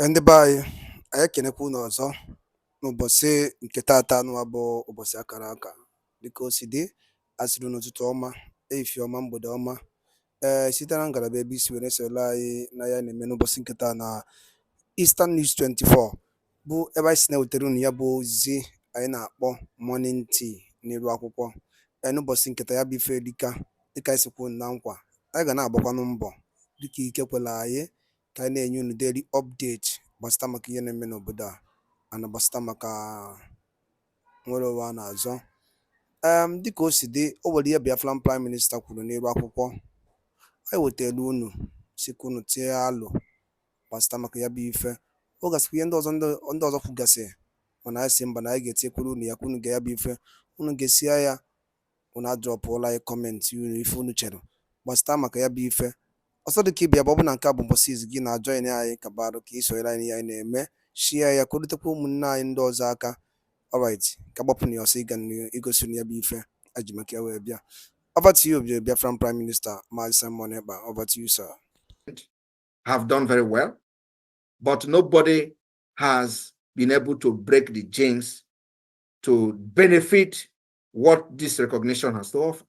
Ndị be anyị ekenekwa unu ọzọ n'ụbọchị nke taata nụwa bụ ụbọchị akara aka dịka o si dị asịrị n'ụtụtụ ọma ehihie ọma mgbede ọma site na ngalaba ebe isi were soro anyị na ya na-eme n'ụbọchị nke taa na Eastern News 24 bụ ebe anyị si na-ewetara unu ya bụ ozizi anyị na-akpọ morning tea n'iru akwụkwọ n'ụbọchị nketa ya bụ ife dịka anyị sikwu na nkwa anyị ga na-agbakwanụ mbọ dịka ike kwela anyị ka anyị na-enye unu daily update gbasịta maka ihe na-eme n'obodo a na gbasịta maka nwere ụwa a na-azọ dịka o si dị o nwere ihe Biafran Prime Minister kwuru n'elu akwụkwọ anyị wetara unu sikwa unu tie alụ gbasịta maka ya bụ ife ọ gasịkwa ihe ndị ọzọ kwugasị mana anyị si mba na anyị ga-etinyekwuru unu ya ka unu ga ya bụ ife unu ga-esi ya unu adrọpụla anyị kọmentị unu ife unu chere gbasịta maka ya bụ ife ọsọ dịka ịbịa bụ ọ bụ na nke a bụ mbọsị izu gị na-ajọin anyị ka barụ ka isonyere anyị ihe anyị na-eme shia ya ka o rutekwa ụmụnne anyị ndị ọzọ aka alright ka gbapụ na ya ọsọ ịga igosi ya bụ ife aji maka ya wee bịa. Over to you, Biafran Prime Minister Mazi Simon Ekpa. Over to you, sir. Have done very well, but nobody has been able to break the jinx to benefit what this recognition has to offer.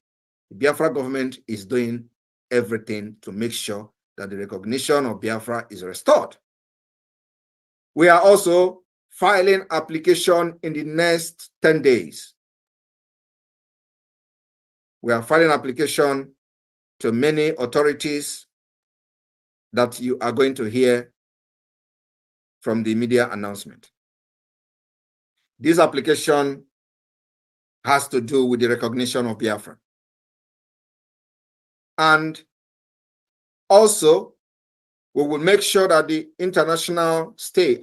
The Biafra government is doing everything to make sure that the recognition of Biafra is restored. We are also filing application in the next 10 days. We are filing application to many authorities that you are going to hear from the media announcement. This application has to do with the recognition of Biafra. And also, we will make sure that the international stage,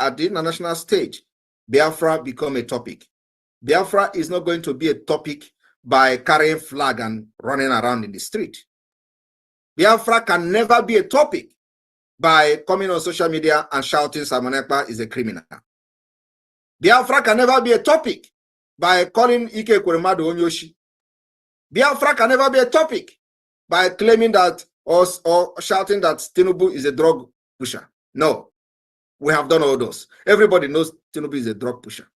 Biafra become a topic. Biafra is not going to be a topic by carrying flag and running around in the street. Biafra can never be a topic by coming on social media and shouting Simon Ekpa is a criminal. Biafra can never be a topic by calling Ike Ekweremadu Onyoshi. Biafra can never be a topic by claiming that or shouting that Tinubu is a drug pusher. No, we have done all those. Everybody knows Tinubu is a drug pusher.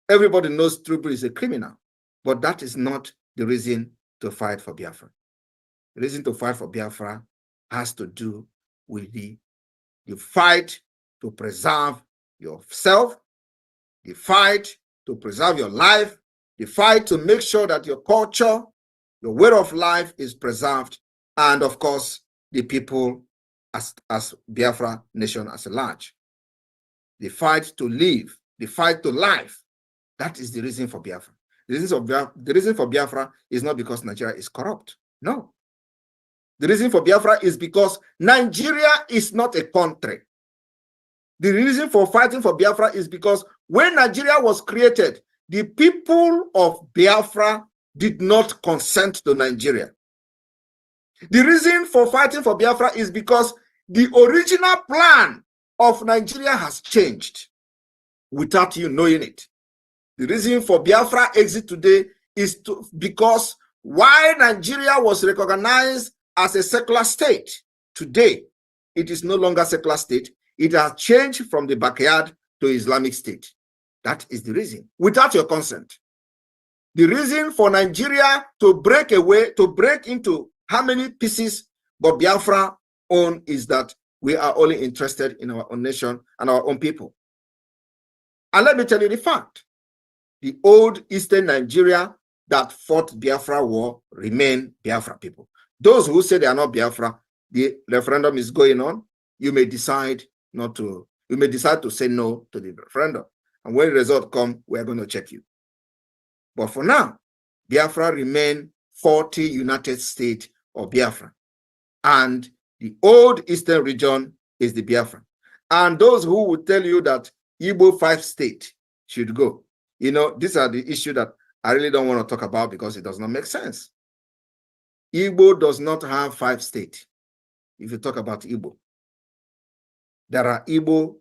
Everybody knows Tinubu is a criminal. But that is not the reason to fight for Biafra. The reason to fight for Biafra has to do with the fight to preserve yourself, the fight to preserve your life, the fight to make sure that your culture, your way of life is preserved, and of course, the people as Biafra nation as a large. The fight to live, the fight to life, that is the reason for Biafra. The reason for Biafra is not because Nigeria is corrupt. No. The reason for Biafra is because Nigeria is not a country. The reason for fighting for Biafra is because when Nigeria was created, the people of Biafra did not consent to Nigeria. The reason for fighting for Biafra is because the original plan of Nigeria has changed without you knowing it. The reason for Biafra exit today is because while Nigeria was recognized as a secular state, today it is no longer a secular state. It has changed from the backyard to Islamic State. That is the reason, without your consent. The reason for Nigeria to break away, to break into how many pieces but Biafra own is that we are only interested in our own nation and our own people. And let me tell you the fact. The old Eastern Nigeria that fought Biafra war remain Biafra people. Those who say they are not Biafra, the referendum is going on. You may decide not to. You may decide to say no to the referendum. And when the result comes, we are going to check you. But for now, Biafra remain 40 United States of Biafra. And the old Eastern region is the Biafra. And those who would tell you that Igbo 5 state should go, you know, these are the issues that I really don't want to talk about because it does not make sense. Igbo does not have 5 states. If you talk about Igbo, there are Igbo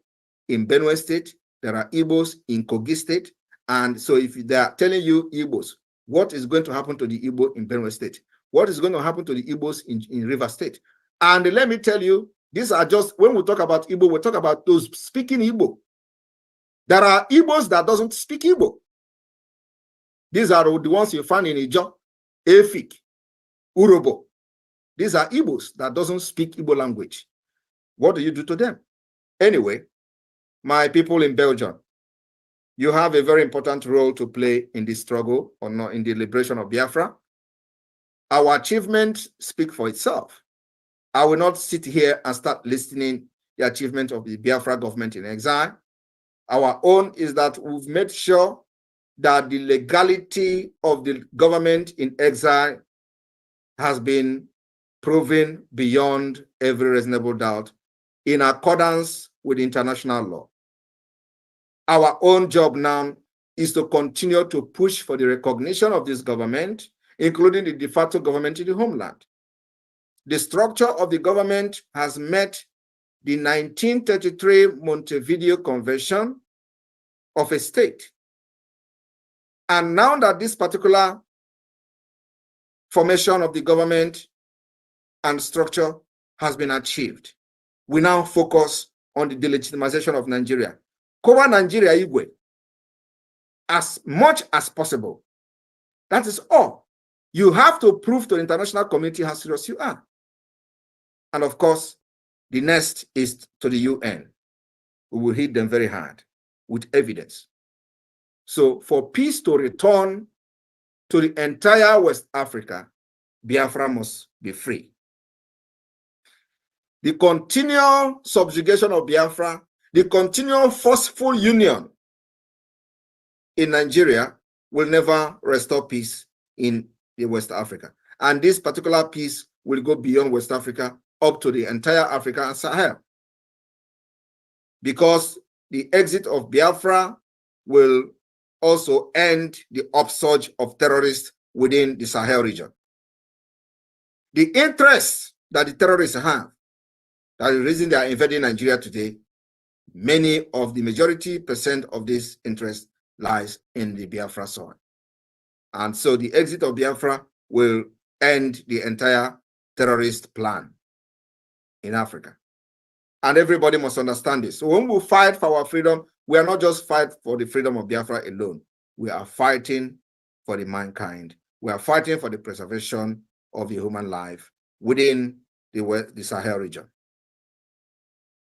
in Benue State, there are Igbos in Kogi State, and so if they are telling you Igbos, what is going to happen to the Igbo in Benue State? What is going to happen to the Igbos in River State? And let me tell you, These are just, when we talk about Igbo, we talk about those speaking Igbo. There are Igbos that doesn't speak Igbo. These are the ones you find in Ijo, Efik, Urobo. These are Igbos that doesn't speak Igbo language. What do you do to them? Anyway, my people in Belgium, you have a very important role to play in this struggle or not in the liberation of Biafra. Our achievements speak for itself. I will not sit here and start listening the achievement of the Biafra government in exile. Our own is that we've made sure that the legality of the government in exile has been proven beyond every reasonable doubt in accordance with international law. Our own job now is to continue to push for the recognition of this government, including the de facto government in the homeland. The structure of the government has met the 1933 Montevideo Convention of a state. And now that this particular formation of the government and structure has been achieved, we now focus on the delegitimization of Nigeria. Cover Nigeria Igwe as much as possible. That is all. You have to prove to the international community how serious you are. And of course, the next is to the UN. We will hit them very hard with evidence. So for peace to return to the entire West Africa, Biafra must be free. The continual subjugation of Biafra, the continual forceful union in Nigeria will never restore peace in the West Africa. And this particular peace will go beyond West Africa up to the entire Africa and Sahel. Because the exit of Biafra will also end the upsurge of terrorists within the Sahel region. The interests that the terrorists have, that is the reason they are invading Nigeria today, many of the majority percent of this interest lies in the Biafra soil. And so the exit of Biafra will end the entire terrorist plan in Africa. And everybody must understand this. So when we fight for our freedom, we are not just fighting for the freedom of Biafra alone. We are fighting for the mankind. We are fighting for the preservation of the human life within the Sahel region.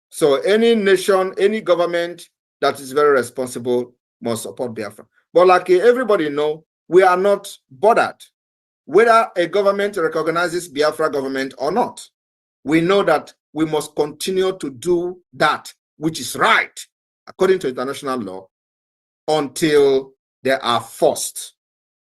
So any nation, any government that is very responsible must support Biafra. But like everybody knows, we are not bothered whether a government recognizes Biafra government or not. We know that we must continue to do that which is right according to international law until they are forced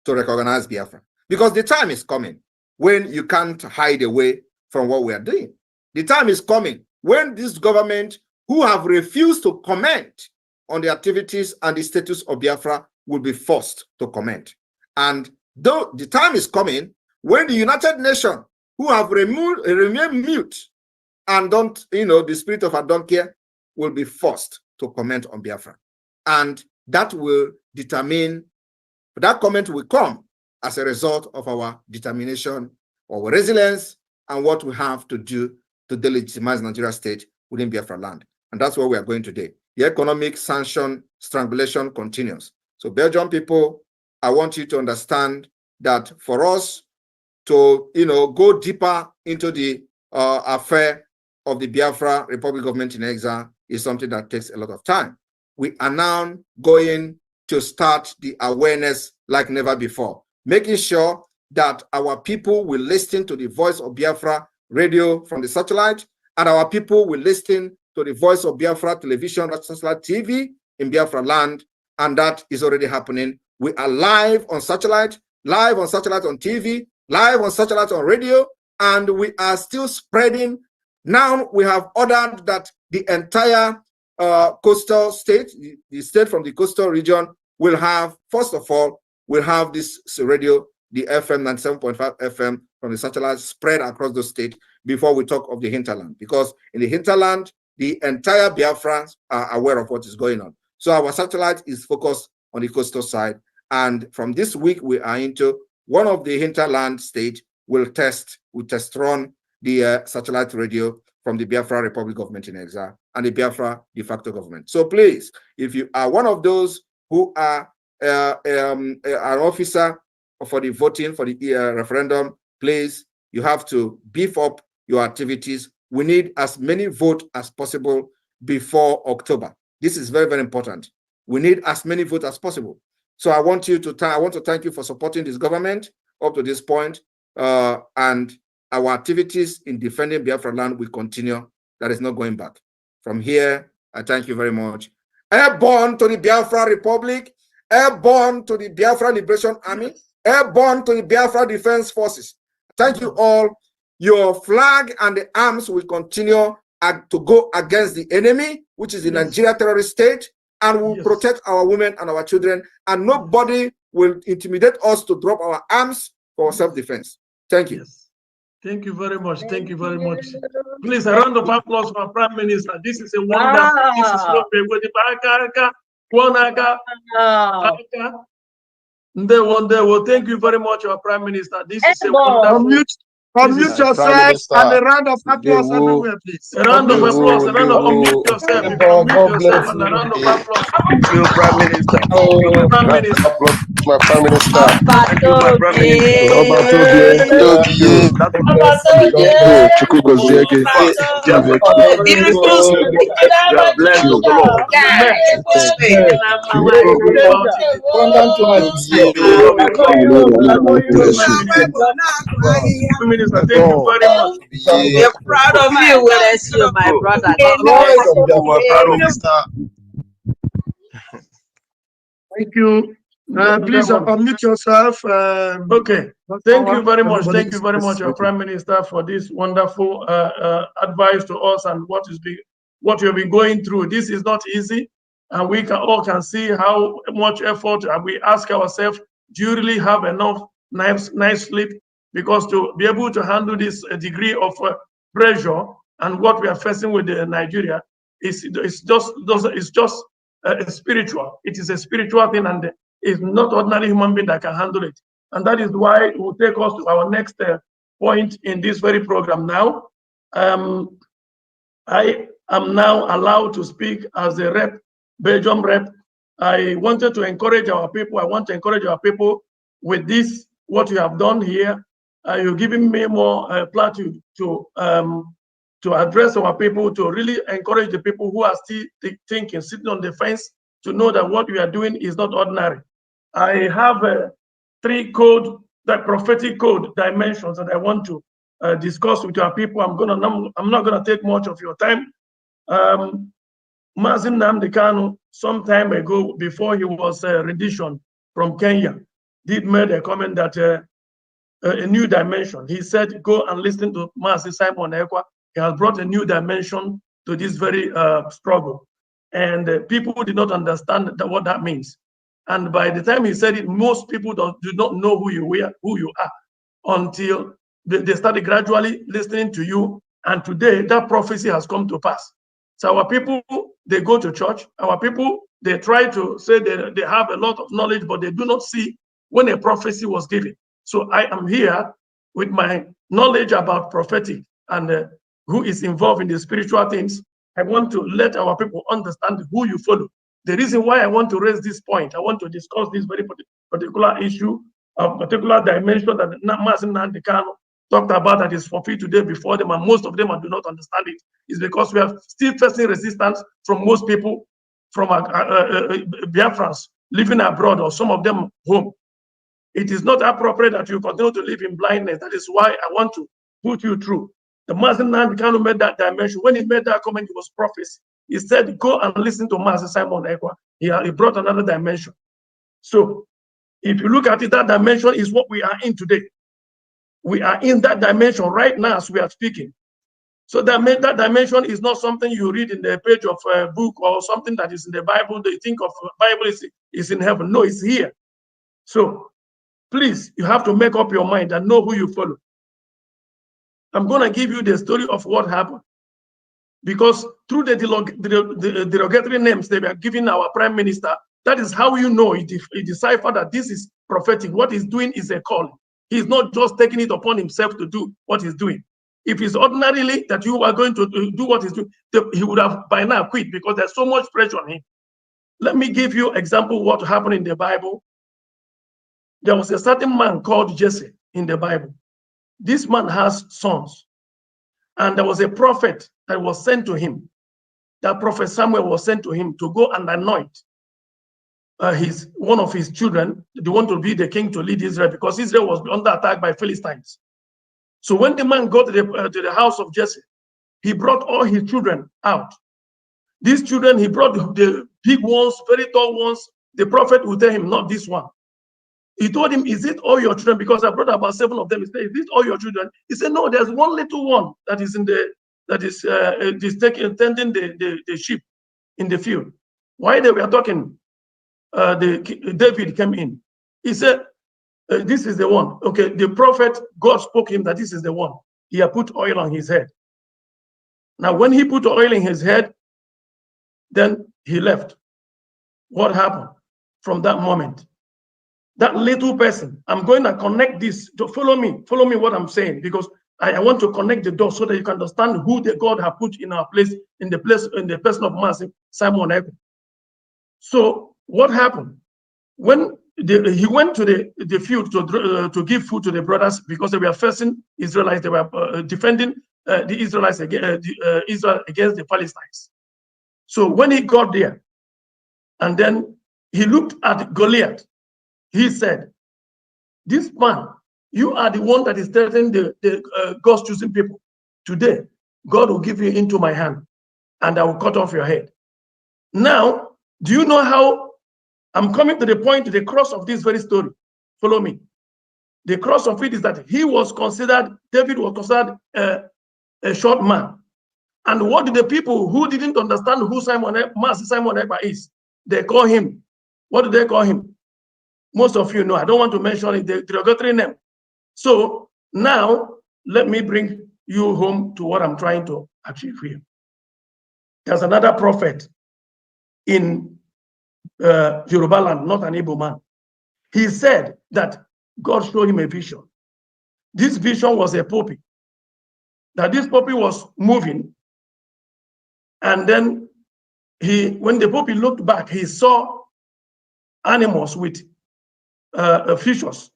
to recognize Biafra. Because the time is coming when you can't hide away from what we are doing. The time is coming when this government, who have refused to comment on the activities and the status of Biafra, will be forced to comment. And though the time is coming when the United Nations, who have remained mute and don't, the spirit of I don't care, will be forced to comment on Biafra. And that will determine, that comment will come as a result of our determination, our resilience, and what we have to do to delegitimize Nigeria state within Biafra land. And that's where we are going today. The economic sanction strangulation continues. So Belgian people, I want you to understand that for us to, go deeper into the affair of the Biafra Republic government in exile is something that takes a lot of time. We are now going to start the awareness like never before, making sure that our people will listen to the voice of Biafra radio from the satellite, and our people will listen to the voice of Biafra television, satellite TV in Biafra land, and that is already happening. We are live on satellite on TV, live on satellite on radio, and we are still spreading. Now we have ordered that the entire coastal state, the state from the coastal region, will have, first of all, we'll have this radio, the FM 97.5 FM from the satellite spread across the state before we talk of the hinterland. Because in the hinterland, the entire Biafrans are aware of what is going on. So our satellite is focused on the coastal side. And from this week, we are into one of the hinterland states will test run the satellite radio from the Biafra Republic government in exile and the Biafra de facto government. So please, if you are one of those who are an officer for the voting for the referendum, please, you have to beef up your activities. We need as many votes as possible before October. This is very, very important. We need as many votes as possible. So I want to thank you for supporting this government up to this point, and our activities in defending Biafra land will continue. That is not going back. From here, I thank you very much. Airborne to the Biafra Republic, airborne to the Biafra Liberation Army, airborne to the Biafra Defense Forces. Thank you all. Your flag and the arms will continue to go against the enemy, which is the Nigeria terrorist state, and will protect our women and our children, and nobody will intimidate us to drop our arms for self-defense. Thank you. Yes. Thank you very much. Thank you very much. Please, a round of applause for our Prime Minister. This is a wonder. Wow. This is not a wonderful. Thank you very much, our Prime Minister. This is a wonderful. Unmute yourself and a round of applause everywhere, please. A round of applause. A round of unmute yourself. You can unmute yourself and a round of applause. Thank you, Prime Minister. Thank you, Prime Minister. My Prime Minister. Thank you, my Prime Minister. Beautiful speech. You are blessed of the Lord. Minister, thank you very much. We are proud of you, you, my brother. My Prime Minister. Thank you. Please unmute yourself. Okay. Thank you very much. Thank you very much, our Prime Minister, for this wonderful advice to us and what you have been going through. This is not easy, and we all can see how much effort. And we ask ourselves, do you really have enough nice sleep? Because to be able to handle this degree of pressure and what we are facing with Nigeria is just spiritual. It is a spiritual thing, and it's not ordinary human being that can handle it. And that is why it will take us to our next point in this very program now. I am now allowed to speak as a rep, Belgium rep. I wanted to encourage our people. I want to encourage our people with this, what you have done here. You're giving me more platitude to address our people, to really encourage the people who are still thinking, sitting on the fence, to know that what we are doing is not ordinary. I have three prophetic code dimensions that I want to discuss with our people. I'm not gonna take much of your time. Mazin Nnamdi Kanu, some time ago, before he was rendition from Kenya, did made a comment that a new dimension. He said, go and listen to Mazi Simon Ekwa. He has brought a new dimension to this very struggle. And people did not understand what that means. And by the time he said it, most people do not know who you are until they started gradually listening to you. And today, that prophecy has come to pass. So our people, they go to church. Our people, they try to say they have a lot of knowledge, but they do not see when a prophecy was given. So I am here with my knowledge about prophetic and who is involved in the spiritual things. I want to let our people understand who you follow. The reason why I want to raise this point, I want to discuss this very particular issue, a particular dimension that Mazi Nnamdi Kanu talked about that is fulfilled today before them, and most of them do not understand it, is because we are still facing resistance from most people, from Biafrans living abroad, or some of them home. It is not appropriate that you continue to live in blindness. That is why I want to put you through. The Mazi Nnamdi Kanu made that dimension. When he made that comment, it was prophecy. He said, go and listen to Mazi Simon Ekwa. He brought another dimension. So if you look at it, that dimension is what we are in today. We are in that dimension right now as we are speaking. So that dimension is not something you read in the page of a book or something that is in the Bible. They think of Bible is in heaven. No, it's here. So please, you have to make up your mind and know who you follow. I'm going to give you the story of what happened. Because through the derogatory names they were giving our Prime Minister, that is how you know he deciphered that this is prophetic. What he's doing is a call. He's not just taking it upon himself to do what he's doing. If it's ordinarily that you are going to do what he's doing, he would have by now quit because there's so much pressure on him. Let me give you example of what happened in the Bible. There was a certain man called Jesse in the Bible. This man has sons. And there was a prophet that was sent to him. That prophet Samuel was sent to him to go and anoint one of his children, the one to be the king to lead Israel, because Israel was under attack by Philistines. So when the man got to the house of Jesse, he brought all his children out. These children, he brought the big ones, very tall ones. The prophet would tell him, not this one. He told him, is it all your children? Because I brought about 7 of them. He said, is this all your children? He said, no, there's one little one that is tending the sheep in the field. While they were talking, David came in. He said, this is the one. Okay, the prophet, God spoke to him that this is the one. He had put oil on his head. Now, when he put oil in his head, then he left. What happened from that moment? That little person, I'm going to connect this to follow me what I'm saying, because I want to connect the dots so that you can understand who the God has put in our place, in the person of Simon Ekpa. So what happened when he went to the field to give food to the brothers, because they were facing Israelites, they were defending the Israelites Israel against the Palestinians. So when he got there, and then he looked at Goliath, he said, this man, you are the one that is telling the God's choosing people. Today, God will give you into my hand, and I will cut off your head. Now, do you know how I'm coming to the point, to the cross of this very story? Follow me. The cross of it is that David was considered a short man. And what did the people who didn't understand who Master Simon Ekpa is, they call him, what do they call him? Most of you know, I don't want to mention it, the derogatory name. So now, let me bring you home to what I'm trying to achieve here. There's another prophet in Yoruba land, not an Igbo man. He said that God showed him a vision. This vision was a poppy. That this poppy was moving, and then when the poppy looked back, he saw animals with features,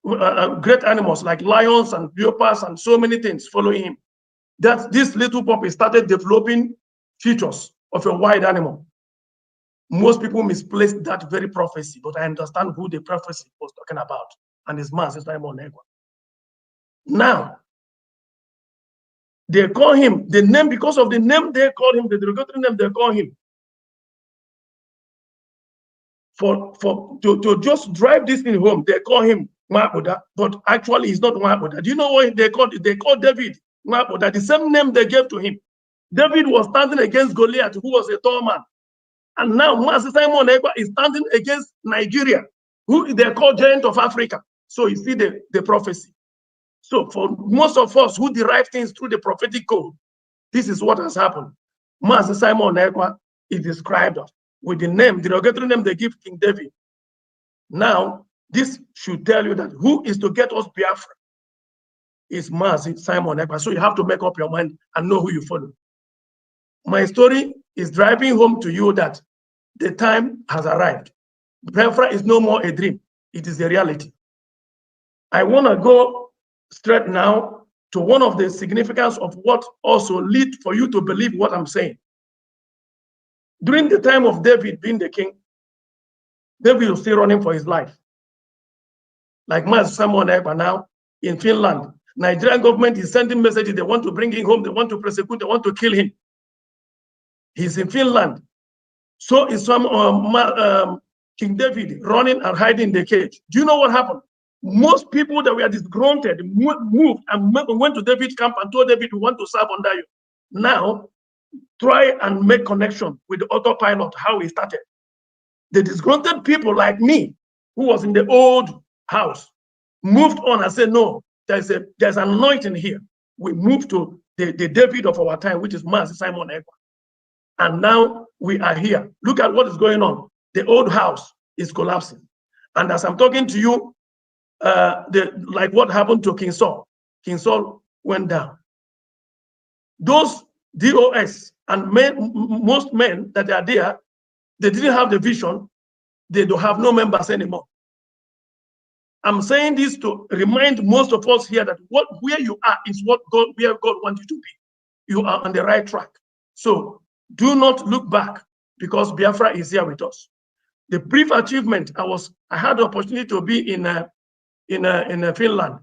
great animals like lions and leopards and so many things following him. That this little puppy started developing features of a wild animal. Most people misplace that very prophecy, but I understand who the prophecy was talking about, and his Master Simon Ekpa. Now, they call him the name, because of the name they call him, the derogatory name they call him. To just drive this thing home, they call him Makoda, but actually he's not Makoda. Do you know what they called? They called David Makoda, the same name they gave to him. David was standing against Goliath, who was a tall man. And now Master Simon Ekpa is standing against Nigeria, who they call giant of Africa. So you see the prophecy. So for most of us who derive things through the prophetic code, this is what has happened. Master Simon Ekpa is described with the name, the derogatory name they give King David. Now, this should tell you that who is to get us Biafra is Master Simon Ekpa. So you have to make up your mind and know who you follow. My story is driving home to you that the time has arrived. Biafra is no more a dream. It is a reality. I want to go straight now to one of the significance of what also lead for you to believe what I'm saying. During the time of David being the king, David was still running for his life. Like Master Simon Ekpa now in Finland, Nigerian government is sending messages. They want to bring him home. They want to prosecute. They want to kill him. He's in Finland. So is some King David running and hiding in the cage. Do you know what happened? Most people that were disgruntled moved and went to David's camp and told David, we want to serve under you. Now, try and make connection with the autopilot, how he started. The disgruntled people like me, who was in the old house, moved on and said, no, there's an anointing here. We moved to the David of our time, which is Master Simon Ekpa. And now we are here. Look at what is going on. The old house is collapsing. And as I'm talking to you, like what happened to King Saul. King Saul went down. those DOS and most men that are there, they didn't have the vision. They don't have no members anymore. I'm saying this to remind most of us here that where you are is where God wants you to be. You are on the right track. So do not look back, because Biafra is here with us. The brief achievement, I had the opportunity to be in Finland.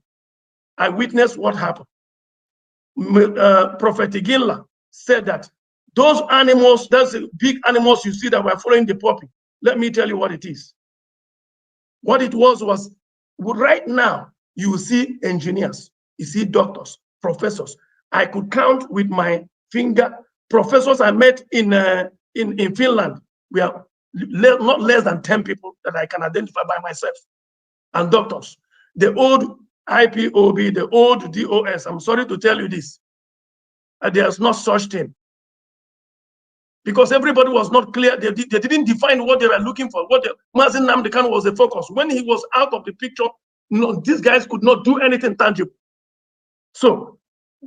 I witnessed what happened. Prophetic said that those animals, that's the big animals you see that were following the puppy. Let me tell you what it is. What it was right now, you see engineers, you see doctors, professors. I could count with my finger professors I met in Finland. We are not less than 10 people that I can identify by myself. And doctors, the old IPOB, the old DOS, I'm sorry to tell you this, there's no such thing. Because everybody was not clear. They didn't define what they were looking for. What Mazi Nnamdi Kanu was the focus. When he was out of the picture, these guys could not do anything tangible. So,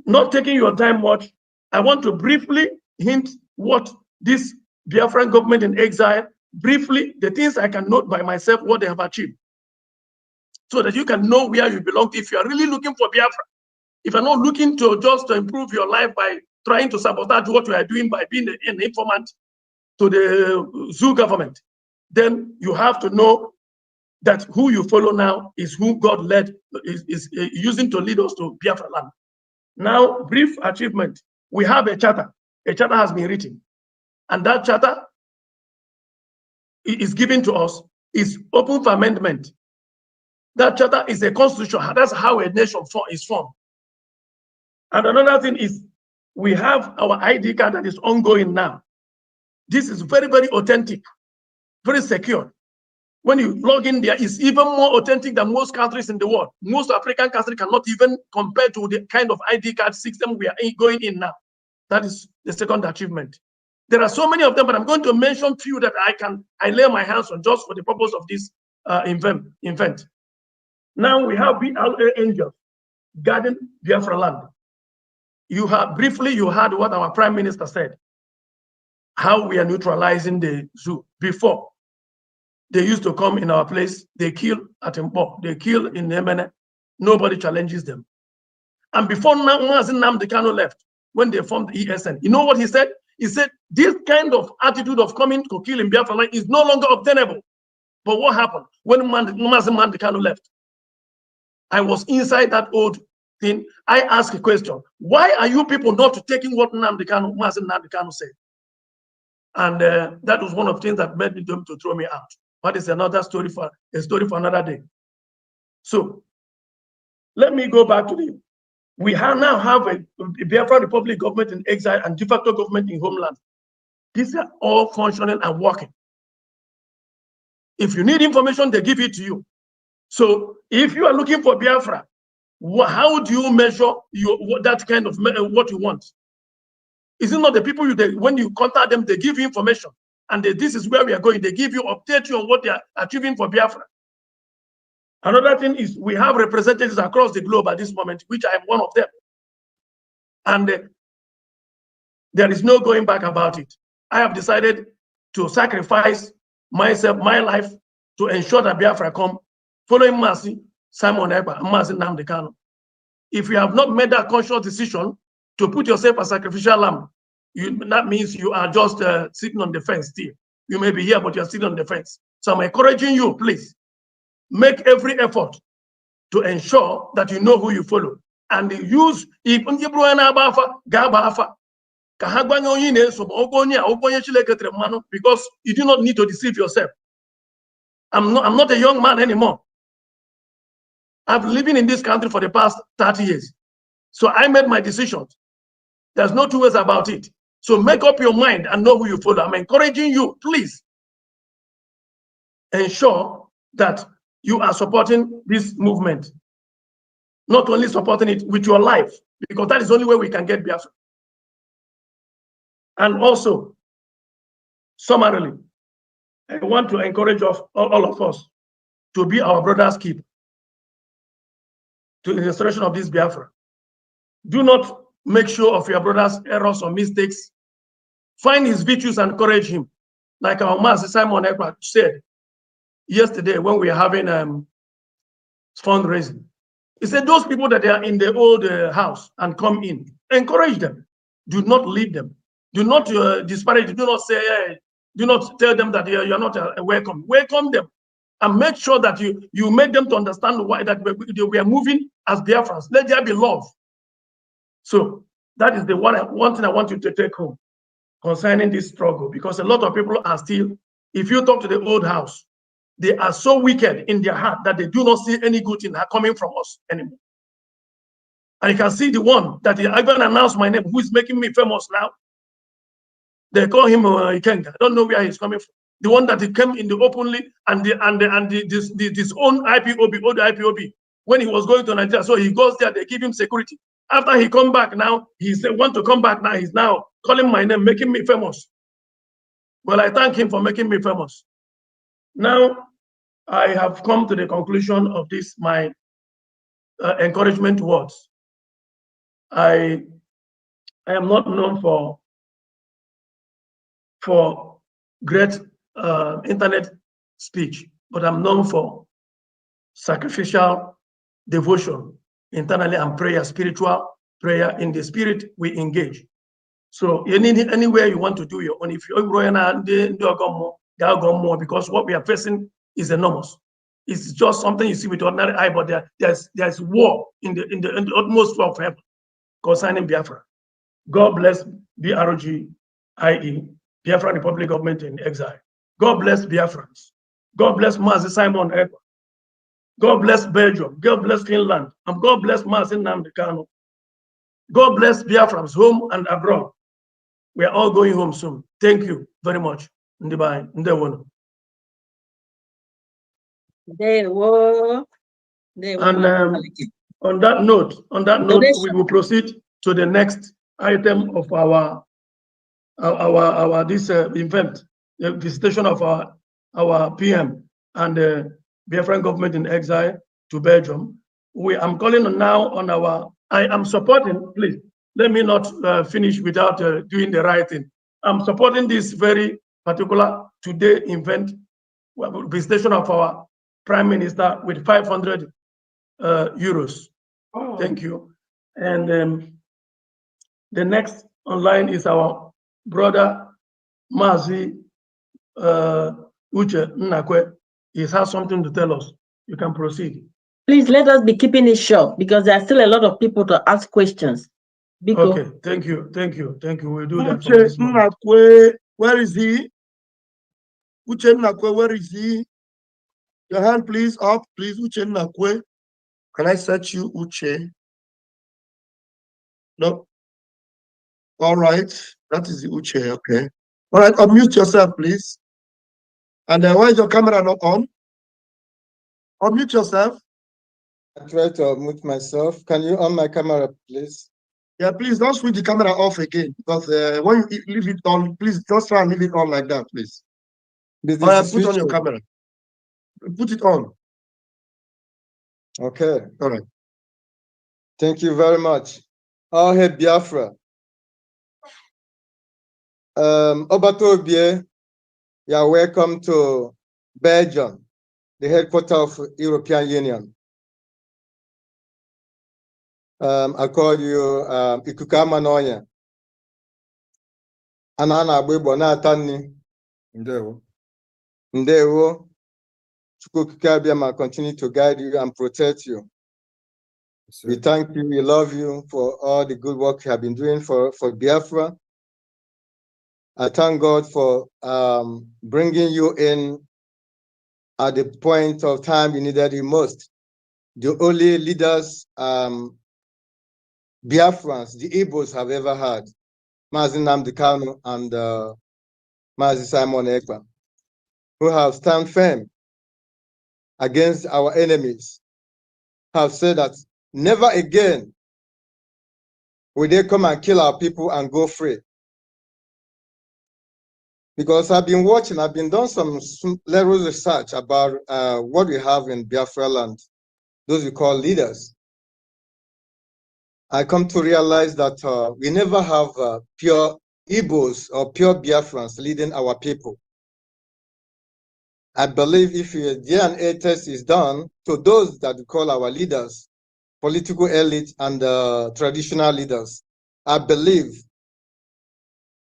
not taking your time much, I want to briefly hint what this Biafran government in exile, briefly, the things I can note by myself, what they have achieved. So that you can know where you belong if you are really looking for Biafra. If you're not looking to just to improve your life by trying to sabotage what you are doing by being an informant to the zoo government, then you have to know that who you follow now is who God is using to lead us to Biafra land. Now, brief achievement. We have a charter. A charter has been written. And that charter is given to us, is open for amendment. That charter is a constitution. That's how a nation is formed. And another thing is, we have our ID card that is ongoing now. This is very, very authentic, very secure. When you log in there, it's even more authentic than most countries in the world. Most African countries cannot even compare to the kind of ID card system we are going in now. That is the second achievement. There are so many of them, but I'm going to mention few that I lay my hands on just for the purpose of this event. Now we have BLA angels guarding Biafra land. You heard what our Prime Minister said, how we are neutralizing the zoo. Before, they used to come in our place, they kill at Mpo, they kill in Nemene, nobody challenges them. And before Mazi Nnamdi Kanu left, when they formed the ESN, you know what he said? He said, this kind of attitude of coming to kill in Biafra land is no longer obtainable. But what happened when Mazi Nnamdi Kanu left? I was inside that old thing. I asked a question. Why are you people not taking what Mazi Nnamdi Kanu said? And that was one of the things that made them to throw me out. But it's another story for another day. So let me go back to we now have a Biafra Republic government in exile and de facto government in homeland. These are all functioning and working. If you need information, they give it to you. So if you are looking for Biafra, how do you measure that kind of what you want? Is it not the people when you contact them, they give you information, and this is where we are going. They give you, update you on what they are achieving for Biafra. Another thing is we have representatives across the globe at this moment, which I am one of them. And there is no going back about it. I have decided to sacrifice myself, my life, to ensure that Biafra come, following Mazi Simon Ekpa and Mazi Nnamdi Kanu. If you have not made that conscious decision to put yourself as sacrificial lamb, that means you are just sitting on the fence still. You may be here, but you're sitting on the fence. So I'm encouraging you, please, make every effort to ensure that you know who you follow. And use, because you do not need to deceive yourself. I'm not a young man anymore. I've been living in this country for the past 30 years. So I made my decisions. There's no two ways about it. So make up your mind and know who you follow. I'm encouraging you, please ensure that you are supporting this movement. Not only supporting it with your life, because that is the only way we can get Biafra. And also, summarily, I want to encourage all of us to be our brother's keeper to the restoration of this Biafra. Do not make sure of your brother's errors or mistakes. Find his virtues and encourage him. Like our master Simon Ekpa said yesterday when we were having fundraising. He said, those people that are in the old house and come in, encourage them. Do not leave them. Do not disparage. Do not say, do not tell them that you're not welcome. Welcome them. And make sure that you make them to understand why that we are moving as Biafrans. Let there be love. So that is the one thing I want you to take home concerning this struggle, because a lot of people are still, if you talk to the old house, they are so wicked in their heart that they do not see any good thing coming from us anymore. And you can see the one that I even announced my name, who is making me famous now. They call him Ikenga. I don't know where he's coming from. The one that he came in the openly and this own IPOB, old IPOB, when he was going to Nigeria. So he goes there, they give him security. After he come back now, he said, want to come back now. He's now calling my name, making me famous. Well, I thank him for making me famous. Now, I have come to the conclusion of this, my encouragement words. I am not known for great internet speech, but I'm known for sacrificial devotion internally and prayer, spiritual prayer. In the spirit, we engage. So anywhere you want to do your own, if you're growing more, because what we are facing is enormous. It's just something you see with ordinary eye, but there's war in the utmost floor of heaven concerning Biafra. God bless BRG, i.e. Biafra Republic Government in Exile. God bless Biafrans. God bless Mazi Simon Ekpa. God bless Belgium. God bless Finland. And God bless Mazi Nnamdi Kanu. God bless Biafrans home and abroad. We are all going home soon. Thank you very much. Ndibai, Ndewono. And on that note, we will proceed to the next item of our this event, the visitation of our PM and the Biafran government in exile to Belgium. I'm calling now on I am supporting, please, let me not finish without doing the right thing. I'm supporting this very particular today event, visitation of our Prime Minister with 500 euros. Oh. Thank you. And the next online is our brother Mazi Uche Nnakwe. He has something to tell us. You can proceed. Please let us be keeping it short because there are still a lot of people to ask questions. Okay, thank you. We'll do that. Uche Nnakwe, where is he? Uche Nnakwe, where is he? Your hand, please, up, please. Uche Nnakwe. Can I search you, Uche? No. All right, that is the Uche. Okay. All right, unmute yourself, please. And why is your camera not on? Unmute yourself. I try to unmute myself. Can you on my camera, please? Yeah, please don't switch the camera off again because when you leave it on, please just try and leave it on like that, please. All right, put on your camera. Put it on. Okay. All right. Thank you very much. All hail Biafra. Obatobie, you are welcome to Belgium, the headquarters of European Union. I call you Ikukama Nonya. Anana Abuebo Natani. Ndewo. Chukukabiyama continue to guide you and protect you. We thank you, we love you for all the good work you have been doing for Biafra. I thank God for bringing you in at the point of time you needed it most. The only leaders Biafrans, the Igbos have ever had, Mazi Nnamdi Kanu and Mazi Simon Ekpa, who have stand firm against our enemies, have said that never again will they come and kill our people and go free. Because I've been watching, I've been doing some little research about what we have in Biafra land, those we call leaders. I come to realize that we never have pure Igbos or pure Biafrans leading our people. I believe if a DNA test is done to those that we call our leaders, political elite and traditional leaders, I believe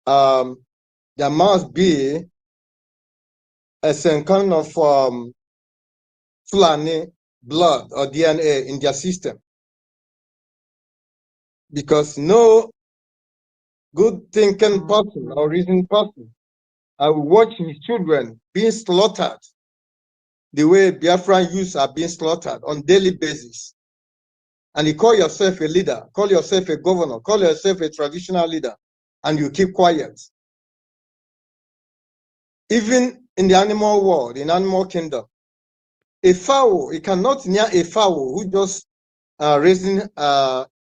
there must be a certain kind of Fulani blood or DNA in their system, because no good thinking person or reasoning person I will watch his children being slaughtered the way Biafran youths are being slaughtered on daily basis. And you call yourself a leader, call yourself a governor, call yourself a traditional leader, and you keep quiet. Even in the animal world, in animal kingdom, a fowl, you cannot near a fowl who just raising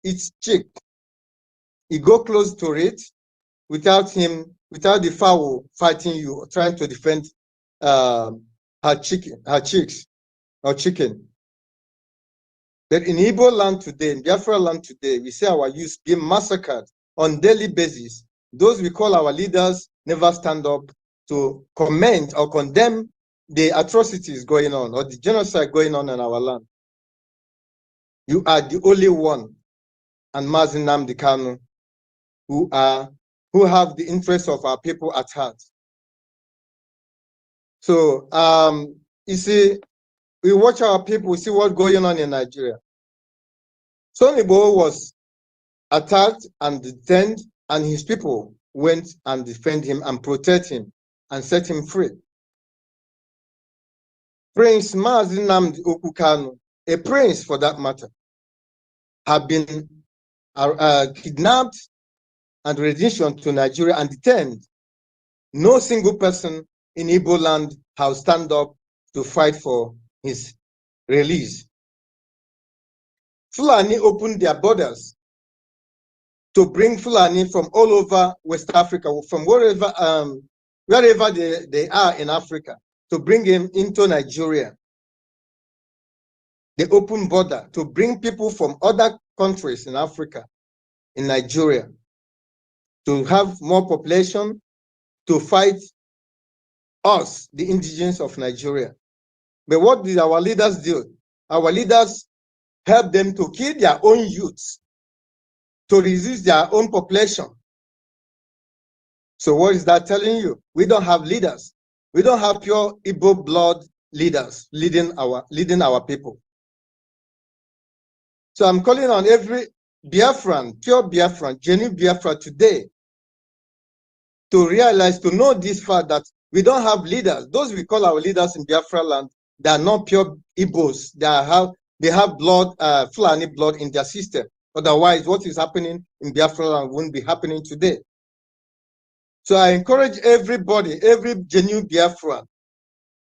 its chick. You go close to it without the fowl fighting you or trying to defend her chicks or chicken. But in Igbo land today, in Biafra land today, we see our youth being massacred on daily basis. Those we call our leaders never stand up to comment or condemn the atrocities going on or the genocide going on in our land. You are the only one, and Mazi Nnamdi Kanu, who have the interests of our people at heart. So you see, we watch our people, see what's going on in Nigeria. Sonny Bo was attacked and detained, and his people went and defend him and protect him and set him free. Prince Mazi Nnamdi Kanu, a prince for that matter, have been kidnapped and renditioned to Nigeria and detained. No single person in Igbo land has stand up to fight for his release. Fulani opened their borders to bring Fulani from all over West Africa, from wherever they are in Africa, to bring him into Nigeria. They opened border to bring people from other countries in Africa, in Nigeria, to have more population, to fight us, the indigenes of Nigeria. But what did our leaders do? Our leaders helped them to kill their own youths, to reduce their own population. So what is that telling you? We don't have leaders. We don't have pure Igbo blood leaders leading our people. So I'm calling on every Biafran, pure Biafran, genuine Biafra today to realize, to know this fact that we don't have leaders. Those we call our leaders in Biafra land, they are not pure Igbos. They have blood, Fulani blood in their system. Otherwise, what is happening in Biafra land wouldn't be happening today. So I encourage everybody, every genuine Biafran,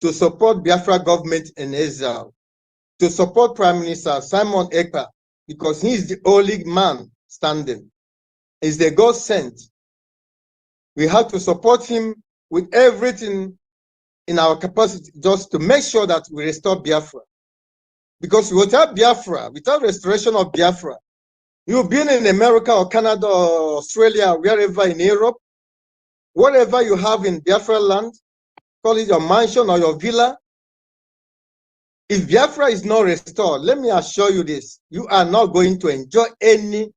to support Biafra government in exile, to support Prime Minister Simon Ekpa, because he is the only man standing. He's the God sent. We have to support him with everything in our capacity just to make sure that we restore Biafra. Because without Biafra, without restoration of Biafra, you've been in America or Canada or Australia, wherever in Europe, whatever you have in Biafra land, call it your mansion or your villa. If Biafra is not restored, let me assure you this, you are not going to enjoy anything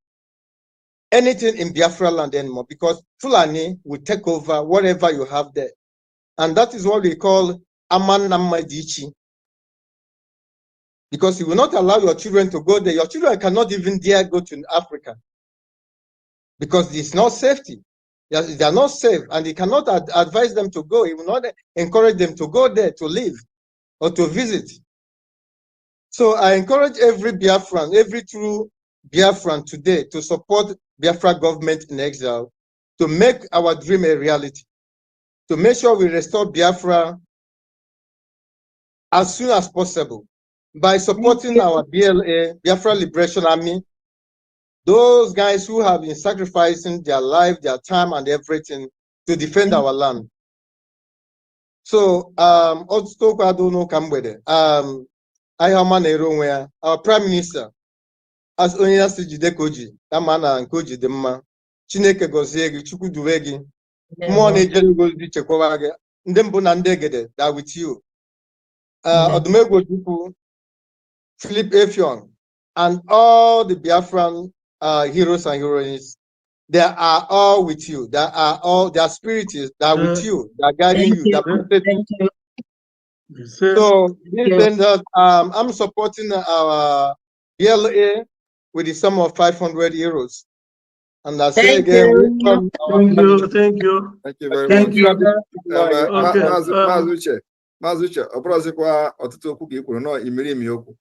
in Biafra land anymore, because Fulani will take over whatever you have there. And that is what we call Aman Namadichi. Because you will not allow your children to go there. Your children cannot even dare go to Africa, because it's not safety. They are not safe, and he cannot advise them to go. He will not encourage them to go there to live or to visit. So I encourage every Biafran, every true Biafran today to support Biafra government in exile, to make our dream a reality, to make sure we restore Biafra as soon as possible by supporting our BLA, Biafra Liberation Army, those guys who have been sacrificing their life, their time, and everything to defend our land. So, our Prime Minister, as onye ya si jide ka o ji ama na nke o ji dị mma. Chineke gọzie gị, Chukwu duwe gị, mmụọ na-ejere gị ozi chekwaba gị, ndị mbụ na ndị egede that with you. Odumegwu Ojukwu, Philip Effiong, and all the Biafran heroes and heroines, they are all with you. They are all their spirits that are with you, that are guiding you, that protect you. So this means that I'm supporting our BLA with the sum of 500 euros. And I say again, welcome. Thank you. Thank you very Thank much. you. Okay. Mazuche, ọbụrụzikwa ọtụtụ okwu ka ị kwuru nọ imirimi okwu.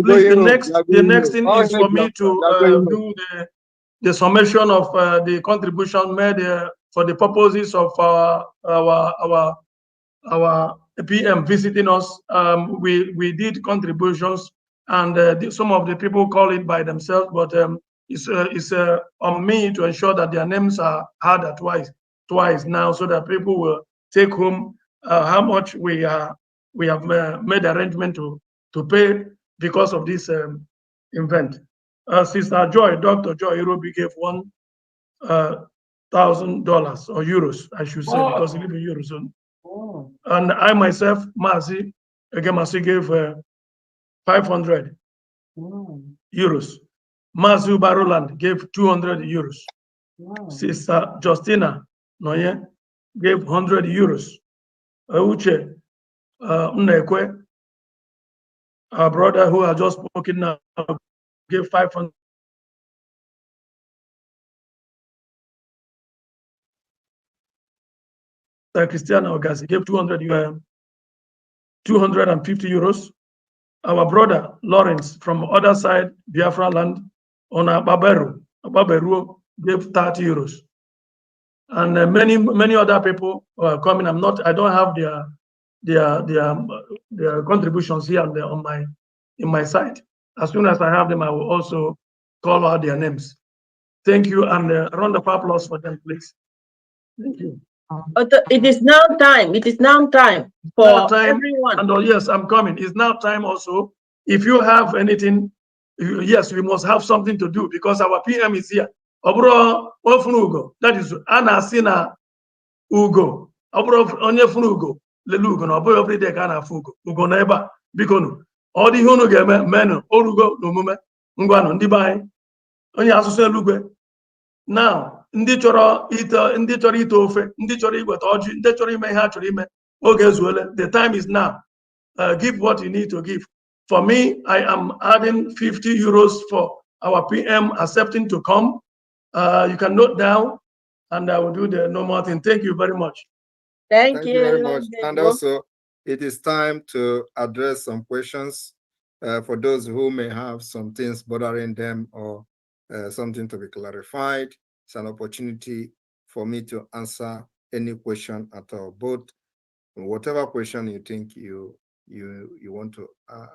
Please, the next thing is for me to do the summation of the contribution made for the purposes of our PM visiting us. We did contributions, and some of the people call it by themselves, but it's on me to ensure that their names are heard twice now, so that people will take home how much we have made arrangement to pay because of this event. Sister Joy, Dr. Joy Irobi gave $1,000 or euros, I should say, because we live in Eurozone. And I myself, Mazi Egemasi, gave 500 euros. Mazi Baroland gave 200 euros. Sister Justina Noye gave 100 euros. Uche Nnekwe, our brother who has just spoken now, gave 500. Christiana Ogasi gave 250 euros. Our brother Lawrence from other side, Biafra land, on Baberu gave 30 euros. And many other people are coming. I don't have their contributions here in my site. As soon as I have them, I will also call out their names. Thank you, and round of applause for them, please. Thank you. It is now time. It is now time for everyone. And yes, I'm coming. It's now time also. If you have anything, yes, we must have something to do because our PM is here. That is Anna Sina Ugo. Onye Funugo, Lelugo, no boy every day kana fugo. Ugo neighbor, Bikono. All the Hono game, men, Orugo, no mume, Ngwano, Ndibai, onye asuse Lugwe. Now, ndị chọrọ ite ofe, ndị chọrọ igweta ọjị, ndị chọrọ ime ihe a chọrọ ime, oge ezuole. The time is now. Give what you need to give. For me, I am adding 50 euros for our PM accepting to come. You can note down, and I will do the normal thing. Thank you very much. Thank you very much. And also, it is time to address some questions for those who may have some things bothering them or something to be clarified. It's an opportunity for me to answer any question at all, both whatever question you think you want to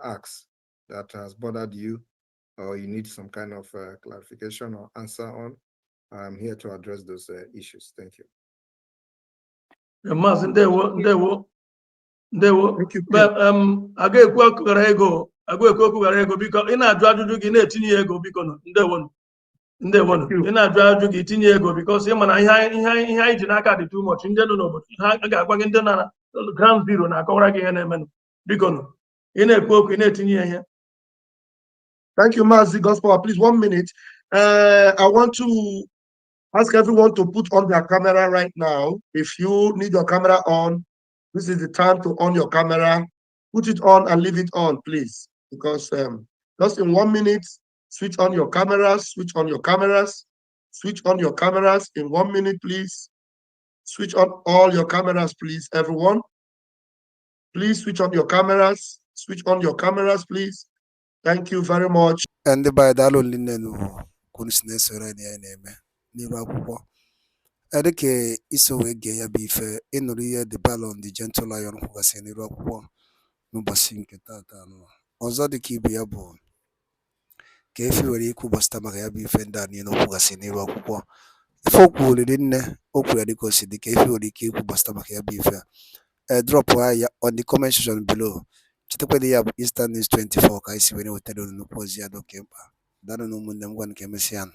ask that has bothered you, or you need some kind of clarification or answer on. I'm here to address those issues. Thank you. Ị na-ajụ ajụ gị tinye ego because ị ma na ihe anyị ji n'aka dị too much. Ndị nọ n'obodo ha ga-agwa gị ndị na ground zero na-akọwara gị ihe na-emenụ. Biko nụ ị na-ekwu okwu ị na-etinye ihe. Thank you, Mazi Gospel. Please, 1 minute. I want to ask everyone to put on their camera right now. If you need your camera on, this is the time to on your camera. Put it on and leave it on, please. Because just in 1 minute, switch on your cameras, switch on your cameras, switch on your cameras in 1 minute, please. Switch on all your cameras, please, everyone. Please switch on your cameras. Switch on your cameras, please. Thank you very much. And the by the Linu Kunisnes or any name. Nirapo. Edeke isowe gaya bife in the ballon, the gentle lion who was in Iraq. No basink tata no. Ozo the kibiabo. Kefi were equal bastama ya bife and you know who was in Iraq. Folk would didn't oku adikosi the kefi or the kiku bastama ya bife. drop ya on the comment section below. Chetakwa ya bụ Eastern News 24 ka isi were wetara unu n'okwu ozi ya dị oke mkpa. Daalụ na ụmụnne m gwa nke emesịa.